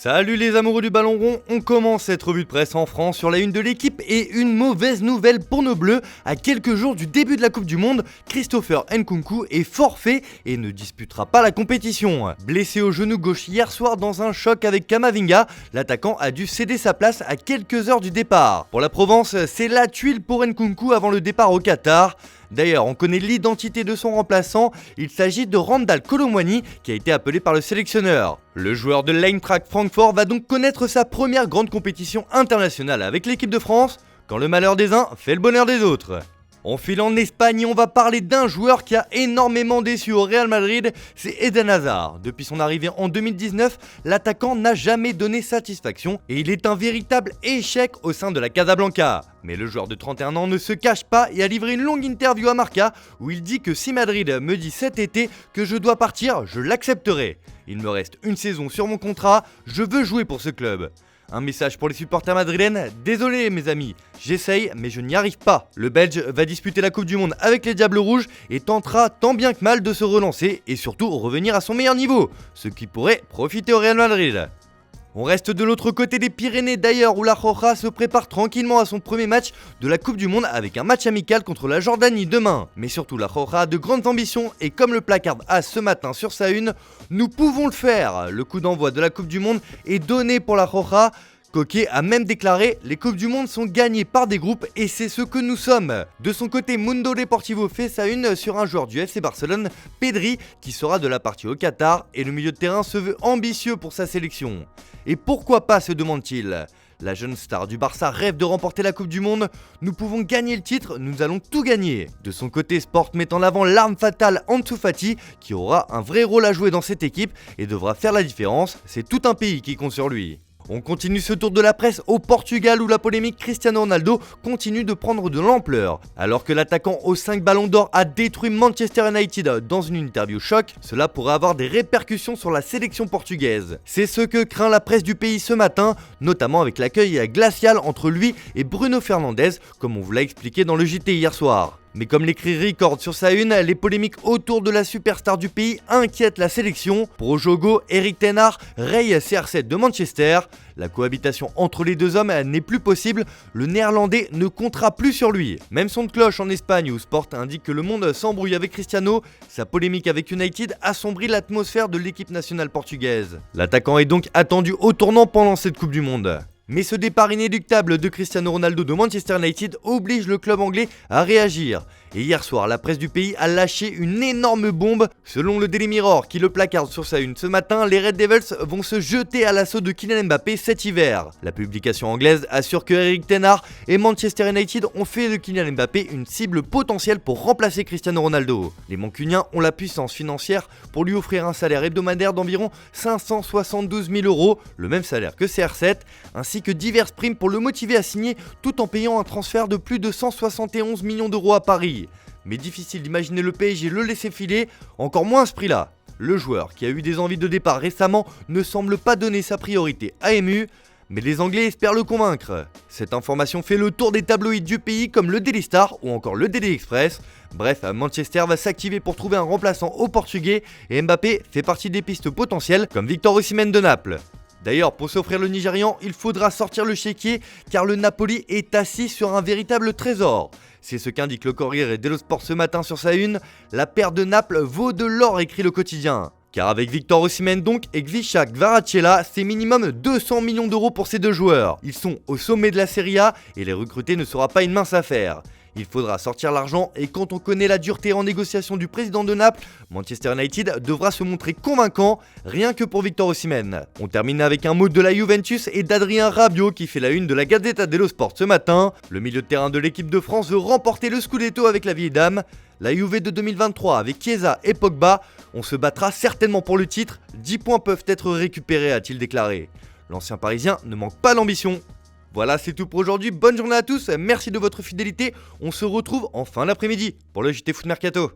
Salut les amoureux du ballon rond, on commence cette revue de presse en France sur la une de l'équipe et une mauvaise nouvelle pour nos bleus. À quelques jours du début de la Coupe du Monde, Christopher Nkunku est forfait et ne disputera pas la compétition. Blessé au genou gauche hier soir dans un choc avec Camavinga, l'attaquant a dû céder sa place à quelques heures du départ. Pour la Provence, c'est la tuile pour Nkunku avant le départ au Qatar. D'ailleurs, on connaît l'identité de son remplaçant, il s'agit de Randal Kolo Muani qui a été appelé par le sélectionneur. Le joueur de l'Eintracht Francfort va donc connaître sa première grande compétition internationale avec l'équipe de France, quand le malheur des uns fait le bonheur des autres. On file en Espagne et on va parler d'un joueur qui a énormément déçu au Real Madrid, c'est Eden Hazard. Depuis son arrivée en 2019, l'attaquant n'a jamais donné satisfaction et il est un véritable échec au sein de la Casablanca. Mais le joueur de 31 ans ne se cache pas et a livré une longue interview à Marca où il dit que si Madrid me dit cet été que je dois partir, je l'accepterai. Il me reste une saison sur mon contrat, je veux jouer pour ce club. Un message pour les supporters madrilènes, désolé mes amis, j'essaye mais je n'y arrive pas. Le Belge va disputer la Coupe du Monde avec les Diables Rouges et tentera tant bien que mal de se relancer et surtout revenir à son meilleur niveau, ce qui pourrait profiter au Real Madrid. On reste de l'autre côté des Pyrénées d'ailleurs où la Roja se prépare tranquillement à son premier match de la Coupe du Monde avec un match amical contre la Jordanie demain. Mais surtout la Roja a de grandes ambitions et comme le placard a ce matin sur sa une, nous pouvons le faire. Le coup d'envoi de la Coupe du Monde est donné pour la Roja. Coquet a même déclaré « Les Coupes du Monde sont gagnées par des groupes et c'est ce que nous sommes ». De son côté, Mundo Deportivo fait sa une sur un joueur du FC Barcelone, Pedri, qui sera de la partie au Qatar et le milieu de terrain se veut ambitieux pour sa sélection. Et pourquoi pas, se demande-t-il ? La jeune star du Barça rêve de remporter la Coupe du Monde. Nous pouvons gagner le titre, nous allons tout gagner. De son côté, Sport met en avant l'arme fatale Ansu Fati, qui aura un vrai rôle à jouer dans cette équipe et devra faire la différence. C'est tout un pays qui compte sur lui. On continue ce tour de la presse au Portugal où la polémique Cristiano Ronaldo continue de prendre de l'ampleur. Alors que l'attaquant aux 5 ballons d'or a détruit Manchester United dans une interview choc, cela pourrait avoir des répercussions sur la sélection portugaise. C'est ce que craint la presse du pays ce matin, notamment avec l'accueil glacial entre lui et Bruno Fernandes, comme on vous l'a expliqué dans le JT hier soir. Mais comme l'écrit Record sur sa une, les polémiques autour de la superstar du pays inquiètent la sélection. Pour Ojogo, Eric Ten Hag raye CR7 de Manchester. La cohabitation entre les deux hommes n'est plus possible, le néerlandais ne comptera plus sur lui. Même son de cloche en Espagne où Sport indique que le monde s'embrouille avec Cristiano, sa polémique avec United assombrit l'atmosphère de l'équipe nationale portugaise. L'attaquant est donc attendu au tournant pendant cette Coupe du Monde. Mais ce départ inéluctable de Cristiano Ronaldo de Manchester United oblige le club anglais à réagir. Et hier soir, la presse du pays a lâché une énorme bombe. Selon le Daily Mirror, qui le placarde sur sa une ce matin, les Red Devils vont se jeter à l'assaut de Kylian Mbappé cet hiver. La publication anglaise assure que Eric Ten Hag et Manchester United ont fait de Kylian Mbappé une cible potentielle pour remplacer Cristiano Ronaldo. Les Mancuniens ont la puissance financière pour lui offrir un salaire hebdomadaire d'environ 572 000 €, le même salaire que CR7, ainsi que diverses primes pour le motiver à signer tout en payant un transfert de plus de 171 millions d'euros à Paris. Mais difficile d'imaginer le PSG le laisser filer, encore moins à ce prix-là. Le joueur, qui a eu des envies de départ récemment, ne semble pas donner sa priorité à MU, mais les Anglais espèrent le convaincre. Cette information fait le tour des tabloïds du pays comme le Daily Star ou encore le Daily Express. Bref, Manchester va s'activer pour trouver un remplaçant au Portugais et Mbappé fait partie des pistes potentielles comme Victor Osimhen de Naples. D'ailleurs, pour s'offrir le Nigérian, il faudra sortir le chéquier car le Napoli est assis sur un véritable trésor. C'est ce qu'indique le Corriere dello Sport ce matin sur sa une. La paire de Naples vaut de l'or, écrit le quotidien. Car avec Victor Osimhen donc et Gvisha Kvaratskhelia, c'est minimum 200 millions d'euros pour ces deux joueurs. Ils sont au sommet de la Serie A et les recruter ne sera pas une mince affaire. Il faudra sortir l'argent et quand on connaît la dureté en négociation du président de Naples, Manchester United devra se montrer convaincant, rien que pour Victor Osimhen. On termine avec un mot de la Juventus et d'Adrien Rabiot qui fait la une de la Gazzetta dello Sport ce matin. Le milieu de terrain de l'équipe de France veut remporter le Scudetto avec la vieille dame. La Juve de 2023 avec Chiesa et Pogba, on se battra certainement pour le titre, 10 points peuvent être récupérés, a-t-il déclaré. L'ancien parisien ne manque pas d'ambition. Voilà, c'est tout pour aujourd'hui, bonne journée à tous, merci de votre fidélité, on se retrouve en fin d'après-midi pour le JT Foot Mercato.